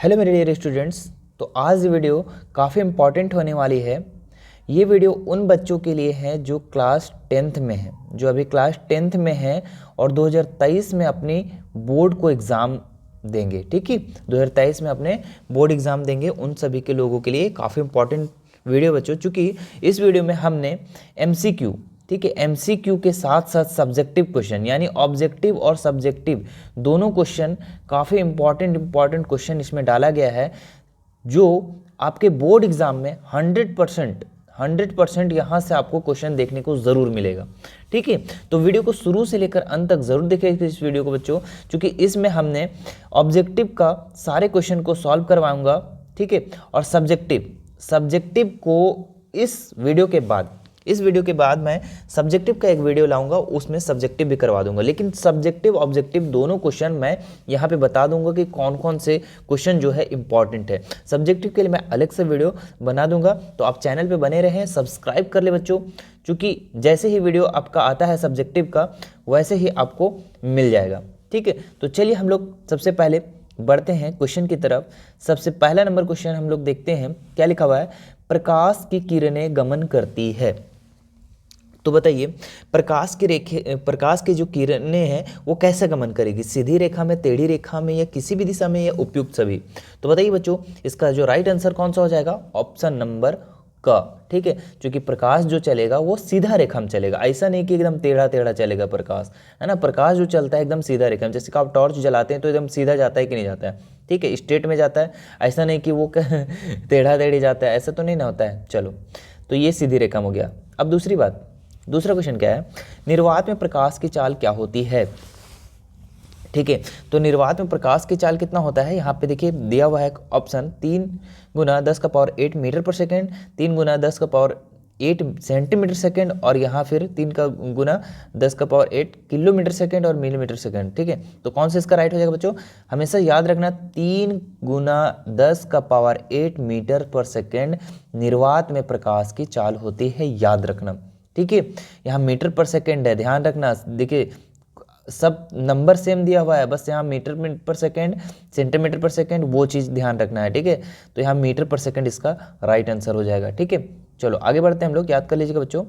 Hello मेरे dear students. तो आज ये वीडियो काफ़ी इम्पॉर्टेंट होने वाली है। ये वीडियो उन बच्चों के लिए है जो क्लास 10th में है, जो अभी क्लास 10th में है और 2023 में अपनी बोर्ड को एग्ज़ाम देंगे। ठीक है, 2023 में अपने बोर्ड एग्ज़ाम देंगे, उन सभी के लोगों के लिए काफ़ी इम्पॉर्टेंट वीडियो बच्चों। चूँकि इस वीडियो में हमने MCQ, ठीक है, MCQ के साथ साथ सब्जेक्टिव क्वेश्चन यानी ऑब्जेक्टिव और सब्जेक्टिव दोनों क्वेश्चन, काफ़ी इंपॉर्टेंट क्वेश्चन इसमें डाला गया है, जो आपके बोर्ड एग्जाम में 100% यहाँ से आपको क्वेश्चन देखने को ज़रूर मिलेगा। ठीक है, तो वीडियो को शुरू से लेकर अंत तक ज़रूर देखें इस वीडियो को बच्चों, क्योंकि इसमें हमने ऑब्जेक्टिव का सारे क्वेश्चन को सॉल्व करवाऊंगा। ठीक है, और सब्जेक्टिव को इस वीडियो के बाद मैं सब्जेक्टिव का एक वीडियो लाऊंगा, उसमें सब्जेक्टिव भी करवा दूंगा। लेकिन सब्जेक्टिव ऑब्जेक्टिव दोनों क्वेश्चन मैं यहाँ पे बता दूंगा कि कौन कौन से क्वेश्चन जो है इंपॉर्टेंट है। सब्जेक्टिव के लिए मैं अलग से वीडियो बना दूंगा, तो आप चैनल पे बने रहें, सब्सक्राइब कर ले बच्चों, क्योंकि जैसे ही वीडियो आपका आता है सब्जेक्टिव का वैसे ही आपको मिल जाएगा। ठीक है, तो चलिए हम लोग सबसे पहले बढ़ते हैं क्वेश्चन की तरफ। सबसे पहला नंबर क्वेश्चन हम लोग देखते हैं, क्या लिखा हुआ है, प्रकाश की किरणें गमन करती है। तो बताइए, प्रकाश की जो किरणें हैं वो कैसे गमन करेगी, सीधी रेखा में, टेढ़ी रेखा में, या किसी भी दिशा में, या उपयुक्त सभी। तो बताइए बच्चों, इसका जो राइट आंसर कौन सा हो जाएगा, ऑप्शन नंबर का। ठीक है, क्योंकि प्रकाश जो चलेगा वो सीधा रेखा में चलेगा, ऐसा नहीं कि एकदम टेढ़ा चलेगा प्रकाश, है ना। प्रकाश जो चलता है एकदम सीधा रेखा में, जैसे कि आप टॉर्च जलाते हैं तो एकदम सीधा जाता है कि नहीं जाता है, ठीक है, स्ट्रेट में जाता है, ऐसा नहीं कि वो टेढ़ी जाता है, ऐसा तो नहीं ना होता है। चलो, तो ये सीधी रेखा में हो गया। अब दूसरा क्वेश्चन क्या है, निर्वात में प्रकाश की चाल क्या होती है। ठीक है, तो निर्वात में प्रकाश की चाल कितना होता है, यहाँ पे देखिए दिया हुआ है ऑप्शन 3 गुना 10⁸ मीटर पर सेकेंड, 3 गुना 10⁸ सेंटीमीटर सेकेंड, और यहाँ फिर 3 का गुना 10⁸ किलोमीटर सेकेंड और मिलीमीटर सेकेंड। ठीक है, तो कौन सा इसका राइट हो जाएगा बच्चों, हमेशा याद रखना 3 गुना 10⁸ मीटर पर सेकेंड निर्वात में प्रकाश की चाल होती है, याद रखना। ठीक है, यहाँ मीटर पर सेकेंड है, ध्यान रखना। देखिए सब नंबर सेम दिया हुआ है, बस यहाँ मीटर पर सेकेंड, सेंटीमीटर पर सेकेंड, वो चीज़ ध्यान रखना है। ठीक है, तो यहाँ मीटर पर सेकेंड इसका राइट आंसर हो जाएगा। ठीक है, चलो आगे बढ़ते हैं हम लोग, याद कर लीजिएगा बच्चों।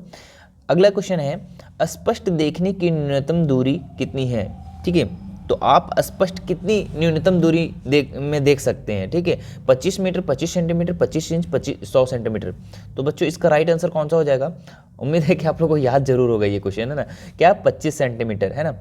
अगला क्वेश्चन है, स्पष्ट देखने की न्यूनतम दूरी कितनी है। ठीक है, तो आप स्पष्ट कितनी न्यूनतम दूरी देख सकते हैं। ठीक है, 25 मीटर, 25 सेंटीमीटर, 25 इंच, 100 सेंटीमीटर। तो बच्चों इसका राइट आंसर कौन सा हो जाएगा, उम्मीद है कि आप लोगों को याद जरूर होगा ये क्वेश्चन, है ना। क्या 25 सेंटीमीटर, है ना।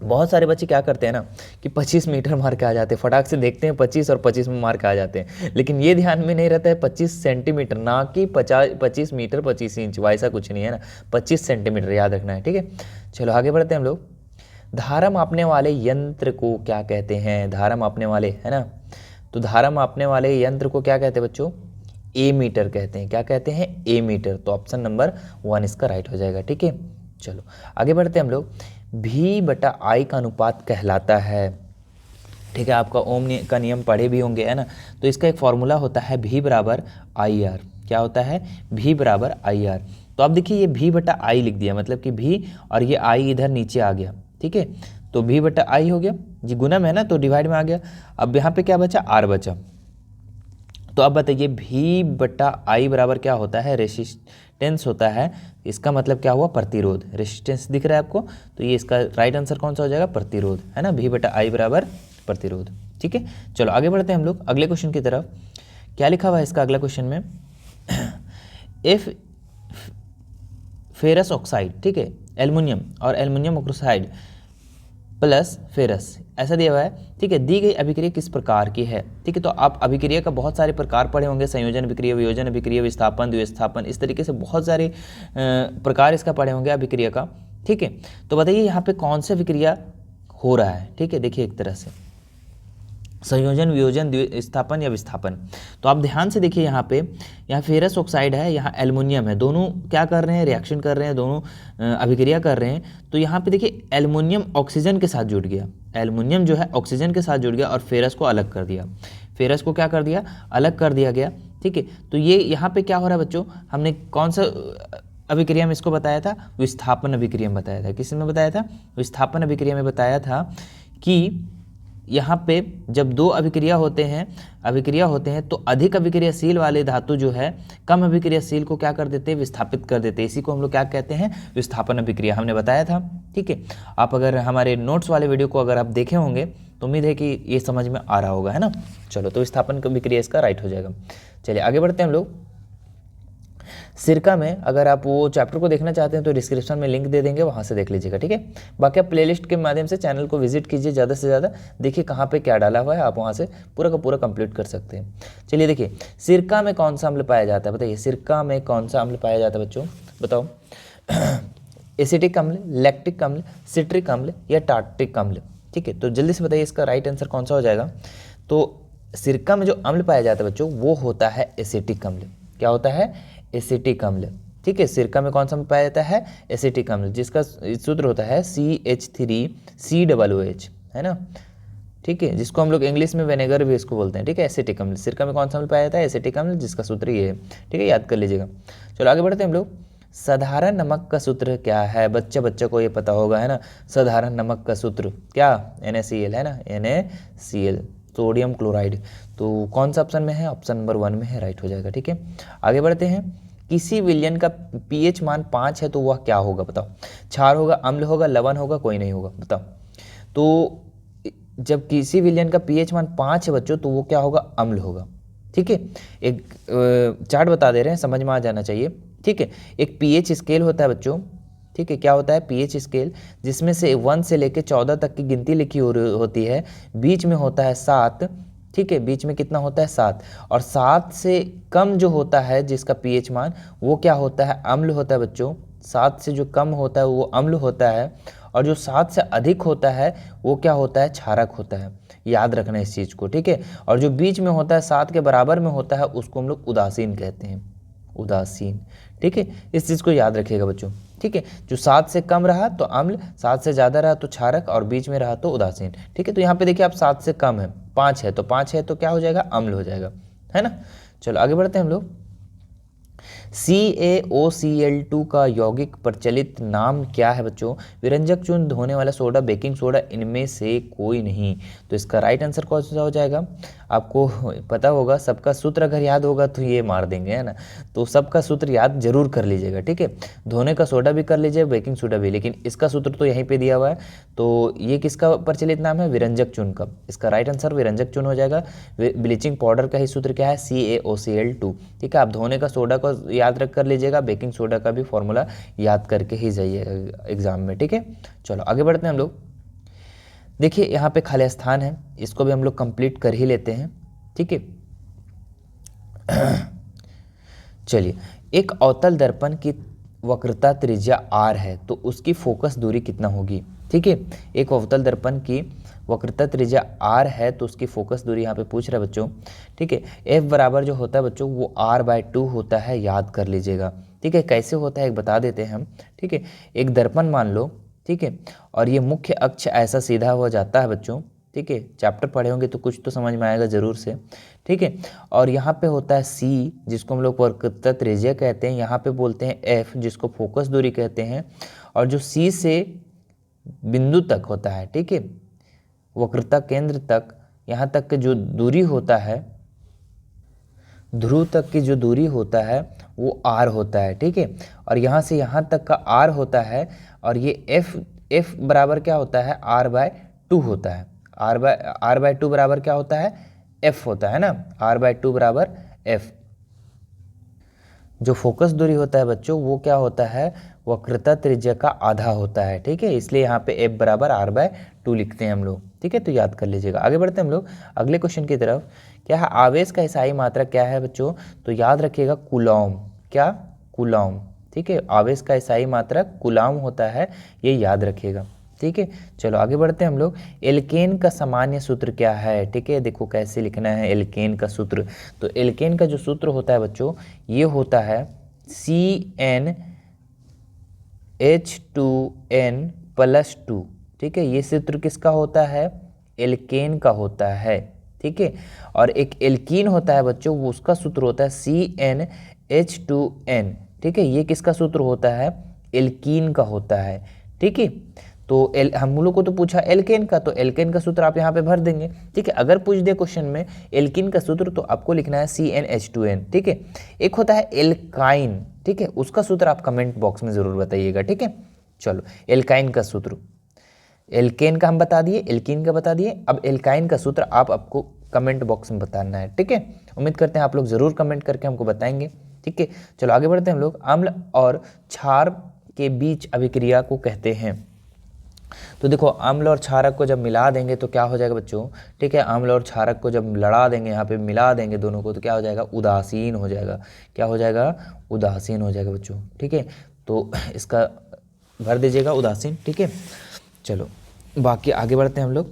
बहुत सारे बच्चे क्या करते हैं ना कि 25 मीटर मार के आ जाते हैं, फटाक से देखते हैं 25 और 25 में मार के आ जाते हैं, लेकिन ये ध्यान में नहीं रहता है 25 सेंटीमीटर, ना कि 25 मीटर 25 इंच, वैसा कुछ नहीं है ना, 25 सेंटीमीटर याद रखना है। ठीक है, चलो आगे बढ़ते हैं हम लोग। धारा मापने वाले यंत्र को क्या कहते हैं, धारा मापने वाले, है ना। तो धारा मापने वाले यंत्र को क्या कहते हैं बच्चों, एमीटर कहते हैं। क्या कहते हैं, एमीटर। तो ऑप्शन नंबर 1 इसका राइट हो जाएगा। ठीक है, चलो आगे बढ़ते हैं हम लोग। V/I का अनुपात कहलाता है। ठीक है, आपका ओम का नियम पढ़े भी होंगे, है ना। तो इसका एक फॉर्मूला होता है V/IR। क्या होता है, V/IR। तो अब देखिए ये V/I लिख दिया, मतलब कि V और ये I इधर नीचे आ गया। ठीक है, तो V/I हो गया जी, गुना में है ना, तो डिवाइड में आ गया। अब यहाँ पे क्या बचा, R बचा। तो अब बताइए V/I बराबर क्या होता है, रेसिस्टेंस होता है। इसका मतलब क्या हुआ, प्रतिरोध। रेसिस्टेंस दिख रहा है आपको, तो ये इसका राइट आंसर कौन सा हो जाएगा, प्रतिरोध, है ना। V/I बराबर प्रतिरोध। ठीक है, चलो आगे बढ़ते हैं हम लोग अगले क्वेश्चन की तरफ। क्या लिखा हुआ है इसका अगला क्वेश्चन में, एफ फेरस ऑक्साइड, ठीक है, एल्युमिनियम और एल्युमिनियम ऑक्साइड प्लस फेरस, ऐसा दिया हुआ है। ठीक है, दी गई अभिक्रिया किस प्रकार की है। ठीक है, तो आप अभिक्रिया का बहुत सारे प्रकार पढ़े होंगे, संयोजन अभिक्रिया, वियोजन अभिक्रिया, विस्थापन, द्विस्थापन, इस तरीके से बहुत सारे प्रकार इसका पढ़े होंगे अभिक्रिया का। ठीक है, तो बताइए यहाँ पे कौन सा अभिक्रिया हो रहा है। ठीक है, देखिए एक तरह से संयोजन, वियोजन, द्विस्थापन या विस्थापन। तो आप ध्यान से देखिए, यहाँ फेरस ऑक्साइड है, यहाँ एल्युमिनियम है, दोनों क्या कर रहे हैं, रिएक्शन कर रहे हैं, दोनों अभिक्रिया कर रहे हैं। तो यहाँ पे देखिए एल्युमिनियम ऑक्सीजन के साथ जुड़ गया, एल्युमिनियम जो है ऑक्सीजन के साथ जुड़ गया और फेरस को अलग कर दिया, फेरस को क्या कर दिया, अलग कर दिया गया। ठीक है, तो ये यहाँ पे क्या हो रहा है बच्चों, हमने कौन सा अभिक्रिया में इसको बताया था, विस्थापन अभिक्रिया में बताया था। किस में बताया था, विस्थापन अभिक्रिया में बताया था कि यहाँ पे जब दो अभिक्रिया होते हैं तो अधिक अभिक्रियाशील वाले धातु जो है कम अभिक्रियाशील को क्या कर देते हैं, विस्थापित कर देते हैं। इसी को हम लोग क्या कहते हैं, विस्थापन अभिक्रिया, हमने बताया था। ठीक है, आप अगर हमारे नोट्स वाले वीडियो को अगर आप देखे होंगे तो उम्मीद है कि ये समझ में आ रहा होगा, है ना। चलो, तो विस्थापन अभिक्रिया इसका राइट हो जाएगा। चलिए आगे बढ़ते हैं हम लोग। सिरका में अगर आप वो चैप्टर को देखना चाहते हैं तो डिस्क्रिप्शन में लिंक दे देंगे, वहाँ से देख लीजिएगा। ठीक है, बाकी आप प्लेलिस्ट के माध्यम से चैनल को विजिट कीजिए, ज़्यादा से ज़्यादा देखिए कहाँ पे क्या डाला हुआ है, आप वहाँ से पूरा का पूरा कंप्लीट कर सकते हैं। चलिए देखिए, सिरका में कौन सा अम्ल पाया जाता है, बताइए सिरका में कौन सा अम्ल पाया जाता है बच्चों, बताओ। एसिटिक अम्ल, लैक्टिक अम्ल, सिट्रिक अम्ल या टार्टिक अम्ल। ठीक है, तो जल्दी से बताइए इसका राइट आंसर कौन सा हो जाएगा। तो सिरका में जो अम्ल पाया जाता है बच्चों वो होता है एसिटिक अम्ल। क्या होता है, एसिटिक अम्ल। ठीक है, सिरका में कौन सा पाया जाता है, एसिटिक अम्ल, जिसका सूत्र होता है CH3COOH, है ना। ठीक है, जिसको हम लोग इंग्लिश में विनेगर भी इसको बोलते हैं। ठीक है, एसिटिक अम्ल, सिरका में कौन सा अम्ल पाया जाता है, एसिटिक अम्ल, जिसका सूत्र ये है। ठीक है, याद कर लीजिएगा। चलो आगे बढ़ते हैं हम लोग। साधारण नमक का सूत्र क्या है, बच्चा को ये पता होगा, है ना। साधारण नमक का सूत्र क्या, NaCl, है ना, NaCl, सोडियम क्लोराइड। तो कौन सा ऑप्शन में है, ऑप्शन नंबर 1 में है, राइट हो जाएगा। ठीक है, आगे बढ़ते हैं। किसी विलयन का pH मान 5 है तो वह क्या होगा, बताओ। क्षार होगा, अम्ल होगा, लवण होगा, कोई नहीं होगा, बताओ। तो जब किसी विलयन का pH मान 5 है बच्चों तो वो क्या होगा, अम्ल होगा। ठीक है, एक चार्ट बता दे रहे हैं, समझ में आ जाना चाहिए। ठीक है, एक pH स्केल होता है बच्चों। ठीक है, क्या होता है, pH स्केल, जिसमें से 1 से लेकर 14 तक की गिनती लिखी होती है। बीच में होता है 7। ठीक है, बीच में कितना होता है, 7। और 7 से कम जो होता है जिसका pH मान, वो क्या होता है, अम्ल होता है बच्चों। 7 से जो कम होता है वो अम्ल होता है, और जो 7 से अधिक होता है वो क्या होता है, क्षारक होता है। याद रखना इस चीज़ को। ठीक है, और जो बीच में होता है, 7 के बराबर में होता है, उसको हम लोग उदासीन कहते हैं, उदासीन। ठीक है, इस चीज़ को याद रखिएगा बच्चों। ठीक है, जो 7 से कम रहा तो अम्ल, 7 से ज़्यादा रहा तो क्षारक, और बीच में रहा तो उदासीन। ठीक है, तो यहाँ पे देखिए आप 7 से कम है, 5 है, तो 5 है तो क्या हो जाएगा, अम्ल हो जाएगा, है ना। चलो आगे बढ़ते हैं हम लोग। CaOCl2 का यौगिक प्रचलित नाम क्या है बच्चों, विरंजक चूर्ण, धोने वाला सोडा, बेकिंग सोडा, इनमें से कोई नहीं। तो इसका राइट आंसर कौन सा हो जाएगा, आपको पता होगा। सबका सूत्र अगर याद होगा तो ये मार देंगे, है ना। तो सबका सूत्र याद जरूर कर लीजिएगा। ठीक है, धोने का सोडा भी कर लीजिए, बेकिंग सोडा भी, लेकिन इसका सूत्र तो यहीं पे दिया हुआ है। तो ये किसका प्रचलित नाम है, विरंजक चूर्ण का। इसका राइट आंसर विरंजक चूर्ण हो जाएगा। ब्लीचिंग पाउडर का ही सूत्र क्या है, CaOCl2। ठीक है, आप धोने का सोडा को याद रख कर लीजिएगा, बेकिंग सोडा का भी फॉर्मूला याद करके ही जाइए एग्जाम में। ठीक है, चलो आगे बढ़ते हैं हम लोग। देखिए यहाँ पे खाली स्थान है, इसको भी हम लोग कंप्लीट कर ही लेते हैं। ठीक है, चलिए, एक अवतल दर्पण की वक्रता त्रिज्या r है तो उसकी फोकस दूरी कितना होगी। ठीक है, एक अवतल दर्पण की वक्रता त्रिज्या r है तो उसकी फोकस दूरी यहाँ पे पूछ रहा है बच्चों। ठीक है, f बराबर जो होता है बच्चों वो r/2 होता है, याद कर लीजिएगा। ठीक है, कैसे होता है एक बता देते हैं हम। ठीक है, एक दर्पण मान लो, ठीक है, और ये मुख्य अक्ष ऐसा सीधा हो जाता है बच्चों। ठीक है, चैप्टर पढ़े होंगे तो कुछ तो समझ में आएगा जरूर से। ठीक है, और यहाँ पे होता है C, जिसको हम लोग वक्रता त्रिज्या कहते हैं। यहाँ पे बोलते हैं F, जिसको फोकस दूरी कहते हैं। और जो C से बिंदु तक होता है, ठीक है, वक्रता केंद्र तक, यहाँ तक की जो दूरी होता है, ध्रुव तक की जो दूरी होता है वो r होता है। ठीक है, और यहाँ से यहाँ तक का r होता है, और ये f बराबर क्या होता है, r/2 होता है। r/2 बराबर क्या होता है, f होता है ना, r/2 बराबर f। जो फोकस दूरी होता है बच्चों वो क्या होता है, वक्रता त्रिज्या का आधा होता है। ठीक है, इसलिए यहाँ पे f बराबर r/2 लिखते हैं हम लोग। ठीक है, तो याद कर लीजिएगा। आगे बढ़ते हैं हम लोग अगले क्वेश्चन की तरफ। क्या है, आवेश का ईसाई मात्रा क्या है बच्चों, तो याद रखिएगा कूलॉम। क्या, कूलॉम। ठीक है, आवेश का ईसाई मात्रा कूलॉम होता है, ये याद रखिएगा। ठीक है, चलो आगे बढ़ते हैं हम लोग। एल्केन का सामान्य सूत्र क्या है। ठीक है, देखो कैसे लिखना है एल्केन का सूत्र। तो एल्केन का जो सूत्र होता है बच्चों ये होता है CnH2n+2। ठीक है, ये सूत्र किसका होता है, एल्केन का होता है। ठीक है, और एक एल्कीन होता है बच्चों, वो उसका सूत्र होता है CnH2n। ठीक है, ये किसका सूत्र होता है, एल्कीन का होता है। ठीक है, तो हम लोग को तो पूछा एल्केन का, तो एल्केन का सूत्र आप यहाँ पे भर देंगे। ठीक है, अगर पूछ दे क्वेश्चन में एल्किन का सूत्र तो आपको लिखना है CnH2n। ठीक है, एक होता है एल्काइन, ठीक है, उसका सूत्र आप कमेंट बॉक्स में जरूर बताइएगा। ठीक है, चलो एल्काइन का सूत्र, एल्केन का हम बता दिए, एल्किन का बता दिए, अब एल्काइन का सूत्र आपको कमेंट बॉक्स में बताना है। ठीक है, उम्मीद करते हैं आप लोग जरूर कमेंट करके हमको बताएंगे। ठीक है, चलो आगे बढ़ते हैं हम लोग। अम्ल और क्षार के बीच अभिक्रिया को कहते हैं। तो देखो अम्ल और क्षारक को जब मिला देंगे तो क्या हो जाएगा बच्चों, ठीक है, अम्ल और क्षारक को जब लड़ा देंगे, यहाँ पे मिला देंगे दोनों को, तो क्या हो जाएगा, उदासीन हो जाएगा। क्या हो जाएगा, उदासीन हो जाएगा बच्चों। ठीक है, तो इसका भर दीजिएगा उदासीन। ठीक है, चलो बाकी आगे बढ़ते हैं हम लोग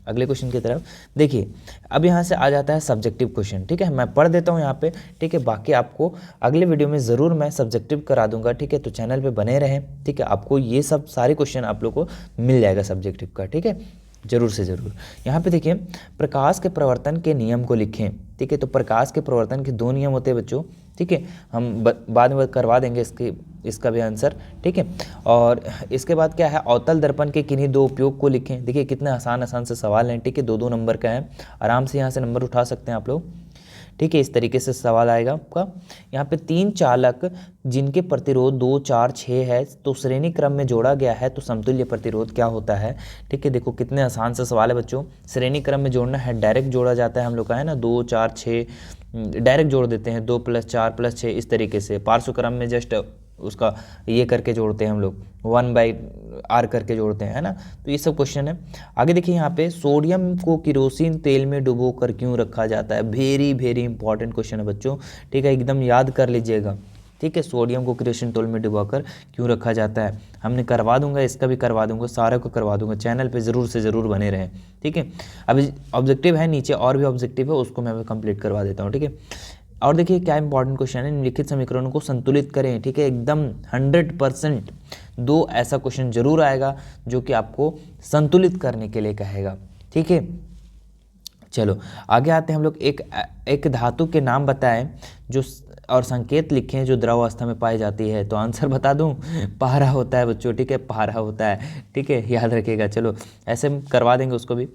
अगले क्वेश्चन की तरफ। देखिए अब यहाँ से आ जाता है सब्जेक्टिव क्वेश्चन। ठीक है, मैं पढ़ देता हूँ यहाँ पे। ठीक है, बाकी आपको अगले वीडियो में ज़रूर मैं सब्जेक्टिव करा दूंगा। ठीक है, तो चैनल पे बने रहें। ठीक है, आपको ये सब सारे क्वेश्चन आप लोग को मिल जाएगा सब्जेक्टिव का। ठीक है, जरूर से ज़रूर। यहाँ पे देखिए प्रकाश के प्रवर्तन के नियम को लिखें। ठीक है, तो प्रकाश के प्रवर्तन के 2 नियम होते हैं बच्चों। ठीक है, हम बाद में करवा देंगे इसका भी आंसर। ठीक है, और इसके बाद क्या है, अवतल दर्पण के किन्हीं 2 उपयोग को लिखें। देखिए कितने आसान से सवाल हैं। ठीक है, 2-2 नंबर का है, आराम से यहाँ से नंबर उठा सकते हैं आप लोग। ठीक है, इस तरीके से सवाल आएगा आपका। यहाँ पे 3 चालक जिनके प्रतिरोध 2, 4, 6 है, तो श्रेणी क्रम में जोड़ा गया है, तो समतुल्य प्रतिरोध क्या होता है। ठीक है, देखो कितने आसान से सवाल है बच्चों। श्रेणी क्रम में जोड़ना है, डायरेक्ट जोड़ा जाता है हम लोग का, है ना, 2, 4, 6 डायरेक्ट जोड़ देते हैं, 2 + 4 + 6 इस तरीके से। पार्श्व क्रम में जस्ट उसका ये करके जोड़ते हैं हम लोग, 1/r करके जोड़ते हैं, है ना। तो ये सब क्वेश्चन है। आगे देखिए यहाँ पे सोडियम को किरोसिन तेल में डुबो कर क्यों रखा जाता है। वेरी वेरी इंपॉर्टेंट क्वेश्चन है बच्चों। ठीक है, एकदम याद कर लीजिएगा। ठीक है, सोडियम को किरोसिन तेल में डुबाकर क्यों रखा जाता है, हमने करवा दूंगा, इसका भी करवा दूंगा, सारे को करवा दूंगा। चैनल पे ज़रूर से ज़रूर बने रहें। ठीक है, अभी ऑब्जेक्टिव है, नीचे और भी ऑब्जेक्टिव है, उसको मैं कंप्लीट करवा देता हूँ। ठीक है, और देखिए क्या इंपॉर्टेंट क्वेश्चन है, निम्नलिखित समीकरणों को संतुलित करें। ठीक है, एकदम 100% 2 ऐसा क्वेश्चन जरूर आएगा जो कि आपको संतुलित करने के लिए कहेगा। ठीक है, चलो आगे आते हैं हम लोग। एक धातु के नाम बताएं जो और संकेत लिखें जो द्रव अवस्था में पाई जाती है। तो आंसर बता दूं, पारा होता है बच्चों। ठीक है, पारा होता है। ठीक है, याद रखिएगा। चलो ऐसे करवा देंगे उसको भी।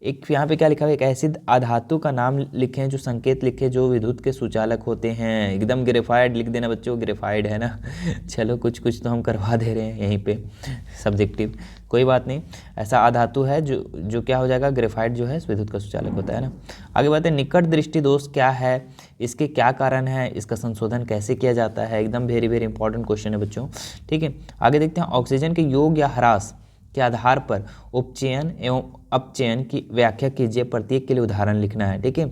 एक यहाँ पे क्या लिखा है, एक ऐसी अधातु का नाम लिखें जो संकेत लिखे जो विद्युत के सुचालक होते हैं। एकदम ग्रेफाइड लिख देना बच्चों, ग्रेफाइड है ना। चलो कुछ तो हम करवा दे रहे हैं यहीं पे सब्जेक्टिव, कोई बात नहीं। ऐसा अधातु है जो क्या हो जाएगा, ग्रेफाइड जो है विद्युत का सुचालक होता है ना। आगे बढ़ते हैं, निकट दृष्टि दोष क्या है, इसके क्या कारण है, इसका संशोधन कैसे किया जाता है। एकदम वेरी वेरी इंपॉर्टेंट क्वेश्चन है बच्चों। ठीक है, आगे देखते हैं, ऑक्सीजन के योग या ह्रास के आधार पर उपचयन एवं अपचयन की व्याख्या कीजिए। प्रत्येक के लिए उदाहरण लिखना है। ठीक है,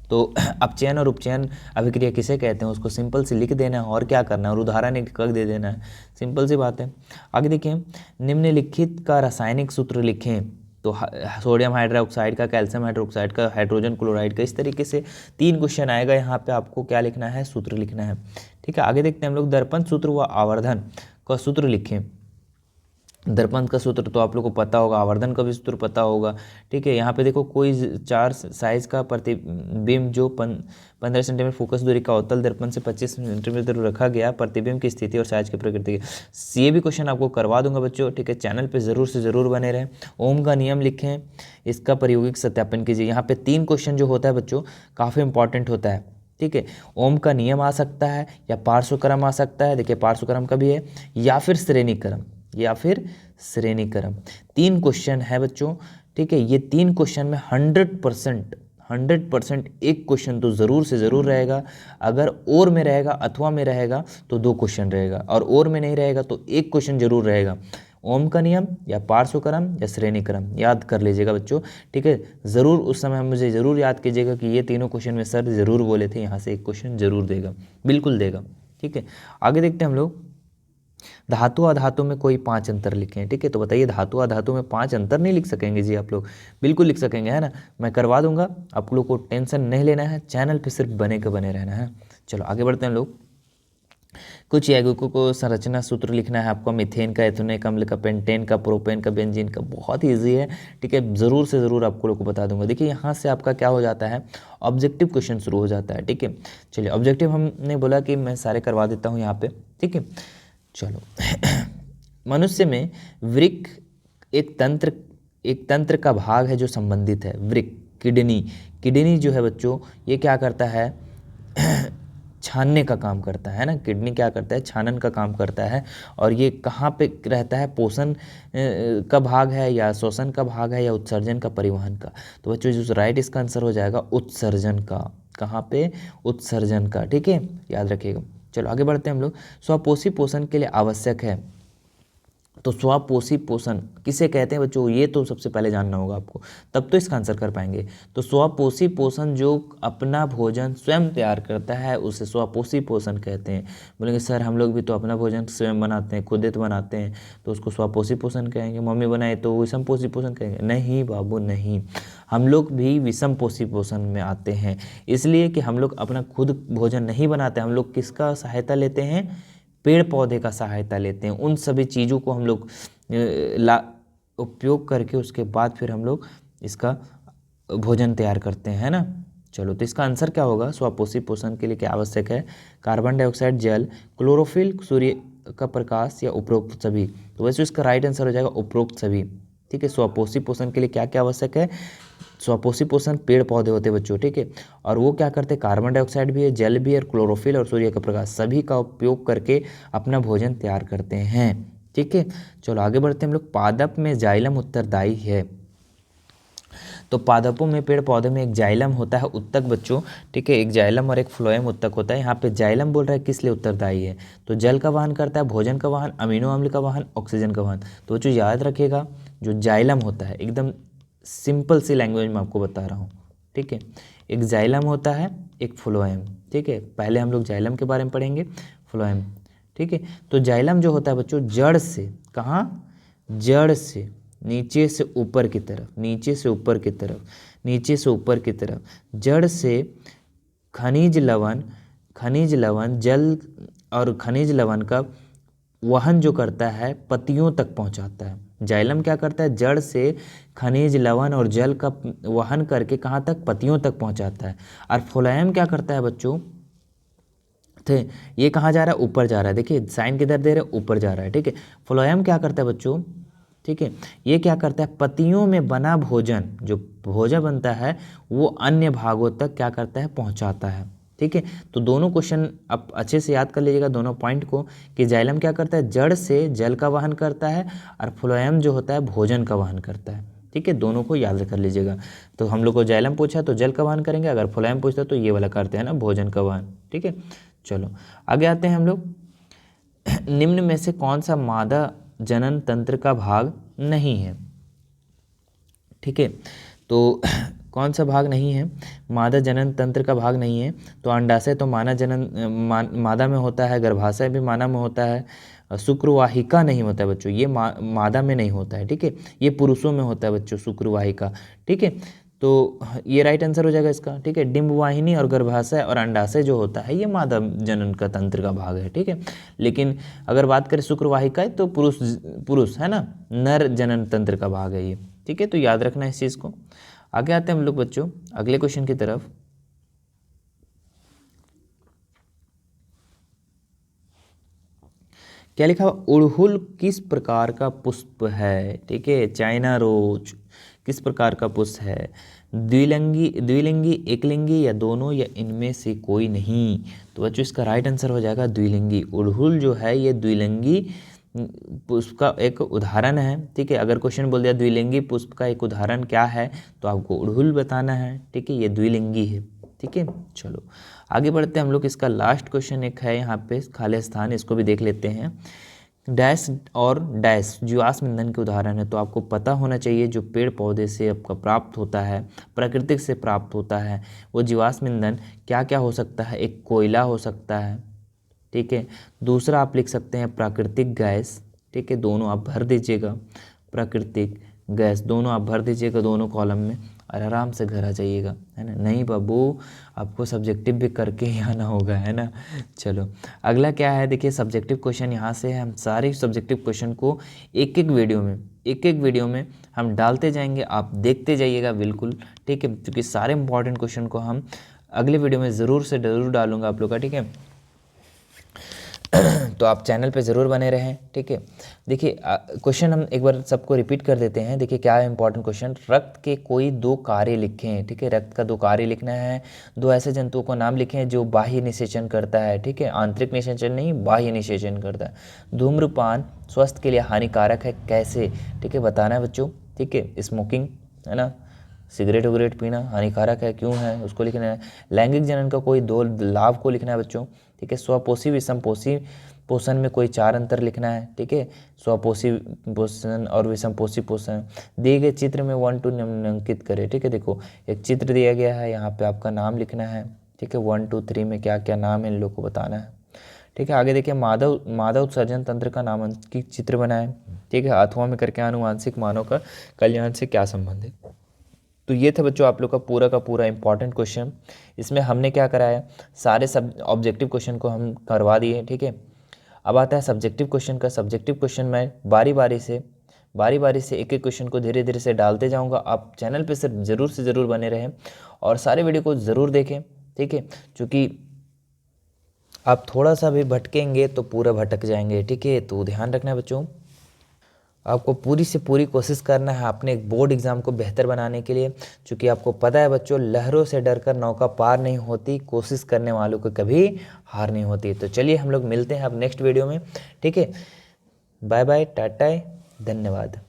तो अपचयन और उपचयन अभिक्रिया किसे कहते हैं, उसको सिंपल से लिख देना है और क्या करना है, और उदाहरण एक कर दे देना है। सिंपल सी बात है। आगे देखिए, निम्नलिखित का रासायनिक सूत्र लिखें। तो सोडियम हाइड्रोक्साइड का, कैल्शियम हाइड्रोक्साइड का, हाइड्रोजन क्लोराइड का, इस तरीके से 3 क्वेश्चन आएगा। यहाँ पे आपको क्या लिखना है, सूत्र लिखना है। ठीक है, आगे देखते हैं हम लोग, दर्पण सूत्र व आवर्धन का सूत्र लिखें। दर्पण का सूत्र तो आप लोग को पता होगा, आवर्धन का भी सूत्र पता होगा। ठीक है, यहाँ पे देखो कोई 4 साइज का प्रतिबिंब जो 15 सेंटीमीटर फोकस दूरी का अवतल दर्पण से 25 सेंटीमीटर रखा गया, प्रतिबिंब की स्थिति और साइज की प्रकृति। ये भी क्वेश्चन आपको करवा दूंगा बच्चों। ठीक है, चैनल पे ज़रूर से ज़रूर बने रहें। ओम का नियम लिखें, इसका प्रायोगिक सत्यापन कीजिए। यहाँ पे 3 क्वेश्चन जो होता है बच्चों काफ़ी इंपॉर्टेंट होता है। ठीक है, ओम का नियम आ सकता है या पार्श्वक्रम आ सकता है। देखिए पार्श्वक्रम का भी है, या फिर श्रेणी क्रम 3 क्वेश्चन है बच्चों। ठीक है, ये 3 क्वेश्चन में 100% एक क्वेश्चन तो ज़रूर से ज़रूर रहेगा। अगर और में रहेगा अथवा में रहेगा तो 2 क्वेश्चन रहेगा, और में नहीं रहेगा तो 1 क्वेश्चन जरूर रहेगा। ओम का नियम या पार्श्वक्रम या श्रेणी क्रम, याद कर लीजिएगा बच्चों। ठीक है, ज़रूर उस समय मुझे ज़रूर याद कीजिएगा कि ये तीनों क्वेश्चन में सर ज़रूर बोले थे, यहाँ से 1 क्वेश्चन जरूर देगा, बिल्कुल देगा। ठीक है, आगे देखते हैं हम लोग, धातु अधातु में कोई 5 अंतर लिखें। ठीक है, तो बताइए धातु अधातु में 5 अंतर नहीं लिख सकेंगे जी आप लोग, बिल्कुल लिख सकेंगे, है ना। मैं करवा दूंगा, आप लोग को टेंशन नहीं लेना है, चैनल पे सिर्फ बने के बने रहना है। चलो आगे बढ़ते हैं लोग। कुछ यौगिकों को संरचना सूत्र लिखना है आपको, मीथेन का, एथेनोइक अम्ल का, पेंटेन का, प्रोपेन का, बेंजीन का। बहुत ईजी है। ठीक है, ज़रूर से ज़रूर आपको लोग को बता दूंगा। देखिए यहाँ से आपका क्या हो जाता है, ऑब्जेक्टिव क्वेश्चन शुरू हो जाता है। ठीक है, चलिए ऑब्जेक्टिव हमने बोला कि मैं सारे करवा देता हूँ यहाँ पे। ठीक है, चलो मनुष्य में वृक्क एक तंत्र का भाग है जो संबंधित है, वृक्क, किडनी। किडनी जो है बच्चों ये क्या करता है छानने का काम करता है ना, किडनी क्या करता है छानन का काम करता है। और ये कहाँ पे रहता है, पोषण का भाग है या श्वसन का भाग है या उत्सर्जन का, परिवहन का। तो बच्चों जो राइट इसका आंसर हो जाएगा उत्सर्जन का। कहाँ पे, उत्सर्जन का, ठीक है, याद रखिएगा। चलो आगे बढ़ते हैं हम लोग। स्वपोषी पोषण के लिए आवश्यक है, तो स्वपोषी पोषण किसे कहते हैं बच्चों, ये तो सबसे पहले जानना होगा आपको, तब तो इसका आंसर कर पाएंगे। तो स्वपोषी पोषण जो अपना भोजन स्वयं तैयार करता है उसे स्वपोषी पोषण कहते हैं। बोलेंगे सर हम लोग भी तो अपना भोजन स्वयं बनाते हैं, खुद तो बनाते हैं, तो उसको स्वपोषी पोषण कहेंगे। मम्मी बनाए तो विषम पोषी पोषण कहेंगे? नहीं बाबू नहीं, हम लोग भी विषम पोषी पोषण में आते हैं, इसलिए कि हम लोग अपना खुद भोजन नहीं बनाते, हम लोग किसका सहायता लेते हैं, पेड़ पौधे का सहायता लेते हैं। उन सभी चीज़ों को हम लोग उपयोग करके उसके बाद फिर हम लोग इसका भोजन तैयार करते हैं, है ना। चलो तो इसका आंसर क्या होगा, स्वपोषी पोषण के लिए क्या आवश्यक है, कार्बन डाइऑक्साइड, जल, क्लोरोफिल, सूर्य का प्रकाश या उपरोक्त सभी। तो वैसे इसका राइट आंसर हो जाएगा उपरोक्त सभी, ठीक है। स्वपोषी पोषण के लिए क्या क्या आवश्यक है, स्वपोषी पोषण पेड़ पौधे होते हैं बच्चों, ठीक है, और वो क्या करते हैं, कार्बन डाइऑक्साइड भी है, जल भी है, और क्लोरोफिल और सूर्य का प्रकाश सभी का उपयोग करके अपना भोजन तैयार करते हैं, ठीक है। चलो आगे बढ़ते हैं हम लोग। पादप में जाइलम उत्तरदायी है, तो पादपों में पेड़ पौधे में एक जाइलम होता है उत्तक बच्चों, ठीक है, एक जाइलम और एक फ्लोएम उत्तक होता है। यहाँ पे जाइलम बोल रहा है किस लिए उत्तरदायी है, तो जल का वहन करता है, भोजन का वहन, अमीनो अम्ल का वहन, ऑक्सीजन का वहन। तो बच्चों याद रखिएगा जो जाइलम होता है, एकदम सिंपल सी लैंग्वेज में आपको बता रहा हूँ, ठीक है, एक जाइलम होता है, एक फ्लोएम, ठीक है। पहले हम लोग जाइलम के बारे में पढ़ेंगे, फ्लोएम, ठीक है। तो जाइलम जो होता है बच्चों जड़ से, कहाँ, जड़ से नीचे से ऊपर की तरफ, नीचे से ऊपर की तरफ, नीचे से ऊपर की तरफ, जड़ से खनिज लवण जल और खनिज लवण का वहन जो करता है पत्तियों तक पहुंचाता है। जाइलम क्या करता है, जड़ से खनिज लवण और जल का वहन करके कहाँ तक, पत्तियों तक पहुंचाता है। और फ्लोएम क्या करता है बच्चों, थे ये कहाँ जा रहा है, ऊपर जा रहा है, देखिए साइन किधर दे रहे, ऊपर जा रहा है, ठीक है। फ्लोएम क्या करता है बच्चों, ठीक है, ये क्या करता है, पत्तियों में बना भोजन, जो भोजन बनता है वो अन्य भागों तक क्या करता है, पहुंचाता है, ठीक है। तो दोनों क्वेश्चन आप अच्छे से याद कर लीजिएगा दोनों पॉइंट को, कि जाइलम क्या करता है, जड़ से जल का वहन करता है, और फ्लोएम जो होता है भोजन का वहन करता है, ठीक है। दोनों को याद कर लीजिएगा। तो हम लोग को जाइलम पूछा तो जल का वहन करेंगे, अगर फ्लोएम पूछता तो ये वाला करते हैं ना, भोजन का वहन, ठीक है। चलो आगे आते हैं हम लोग। निम्न में से कौन सा मादा जनन तंत्र का भाग नहीं है, ठीक है। तो कौन सा भाग नहीं है, मादा जनन तंत्र का भाग नहीं है, तो अंडाशय तो मादा में होता है, गर्भाशय भी मादा में होता है, शुक्रवाहिका नहीं होता है बच्चों, ये मादा में नहीं होता है, ठीक है, ये पुरुषों में होता है बच्चों शुक्रवाहिका, ठीक है। तो ये राइट आंसर हो जाएगा इसका, ठीक है। डिंबवाहिनी और गर्भाशय और अंडाशय जो होता है ये मादा जनन का तंत्र का भाग है, ठीक है। लेकिन अगर बात करें शुक्रवाहिका तो पुरुष है ना, नर जनन तंत्र का भाग है ये, ठीक है। तो याद रखना इस चीज़ को। आगे आते हैं हम लोग बच्चों अगले क्वेश्चन की तरफ। क्या लिखा हुआ, उड़हुल किस प्रकार का पुष्प है, ठीक है, चाइना रोज किस प्रकार का पुष्प है, द्विलिंगी, एकलिंगी या दोनों या इनमें से कोई नहीं। तो बच्चों इसका राइट आंसर हो जाएगा द्विलिंगी। उड़हुल जो है ये द्विलिंगी पुष्प का एक उदाहरण है, ठीक है। अगर क्वेश्चन बोल दिया द्विलिंगी पुष्प का एक उदाहरण क्या है, तो आपको उड़हुल बताना है, ठीक है, ये द्विलिंगी है, ठीक है। चलो आगे बढ़ते हैं हम लोग। इसका लास्ट क्वेश्चन एक है यहाँ पे खाली स्थान, इसको भी देख लेते हैं। डैश और डैश जीवाश्म ईंधन के उदाहरण है, तो आपको पता होना चाहिए जो पेड़ पौधे से आपका प्राप्त होता है, प्राकृतिक से प्राप्त होता है, वो जीवाश्म ईंधन क्या क्या हो सकता है, एक कोयला हो सकता है, ठीक है। दूसरा आप लिख सकते हैं प्राकृतिक गैस, ठीक है, दोनों आप भर दीजिएगा, प्राकृतिक गैस दोनों आप भर दीजिएगा दोनों कॉलम में, और आराम से घर आ जाइएगा, है ना। नहीं बाबू आपको सब्जेक्टिव भी करके ही आना होगा, है ना। चलो अगला क्या है, देखिए सब्जेक्टिव क्वेश्चन यहाँ से है। हम सारे सब्जेक्टिव क्वेश्चन को एक एक वीडियो में हम डालते जाएंगे, आप देखते जाइएगा बिल्कुल, ठीक है, क्योंकि सारे इंपॉर्टेंट क्वेश्चन को हम अगले वीडियो में ज़रूर से ज़रूर डालूंगा आप लोग का, ठीक है। तो आप चैनल पे ज़रूर बने रहें, ठीक है। देखिए क्वेश्चन हम एक बार सबको रिपीट कर देते हैं। देखिए क्या है इंपॉर्टेंट क्वेश्चन, रक्त के कोई 2 कार्य लिखें। ठीक है, रक्त का 2 कार्य लिखना है। 2 ऐसे जंतुओं को नाम लिखें जो बाह्य निषेचन करता है। ठीक है, आंतरिक निषेचन नहीं, बाह्य निषेचन करता है। धूम्रपान स्वास्थ्य के लिए हानिकारक है, कैसे? ठीक है, बताना है बच्चों। ठीक है, स्मोकिंग है ना, सिगरेट वगरेट पीना हानिकारक है, क्यों है उसको लिखना है। लैंगिक जनन का कोई 2 लाभ को लिखना है बच्चों। ठीक है, स्वपोषी विषमपोषी पोषण में कोई 4 अंतर लिखना है। ठीक है, स्वपोषी पोषण और विषमपोषी पोषण। दिए गए चित्र में 1 2 निम्नांकित करें। ठीक है, देखो एक चित्र दिया गया है, यहाँ पे आपका नाम लिखना है। ठीक है, 1 2 3 में क्या क्या नाम है इन लोग को बताना है। ठीक है, आगे देखिए मादा उत्सर्जन तंत्र का नामांकित चित्र बनाएं। ठीक है, अथवा में करके आनुवांशिक मानव का कल्याण से क्या संबंध है। तो ये था बच्चों आप लोग का पूरा इंपॉर्टेंट क्वेश्चन। इसमें हमने क्या कराया, सारे सब ऑब्जेक्टिव क्वेश्चन को हम करवा दिए। ठीक है, अब आता है सब्जेक्टिव क्वेश्चन का। सब्जेक्टिव क्वेश्चन मैं बारी बारी से एक एक क्वेश्चन को धीरे धीरे से डालते जाऊंगा। आप चैनल पे सिर्फ ज़रूर से ज़रूर बने रहें और सारे वीडियो को ज़रूर देखें। ठीक है, क्योंकि आप थोड़ा सा भी भटकेंगे तो पूरा भटक जाएंगे। ठीक है, तो ध्यान रखना है बच्चों, आपको पूरी से पूरी कोशिश करना है अपने बोर्ड एग्ज़ाम को बेहतर बनाने के लिए। क्योंकि आपको पता है बच्चों, लहरों से डरकर नौका पार नहीं होती, कोशिश करने वालों को कभी हार नहीं होती। तो चलिए हम लोग मिलते हैं अब नेक्स्ट वीडियो में। ठीक है, बाय बाय, टाटा, धन्यवाद।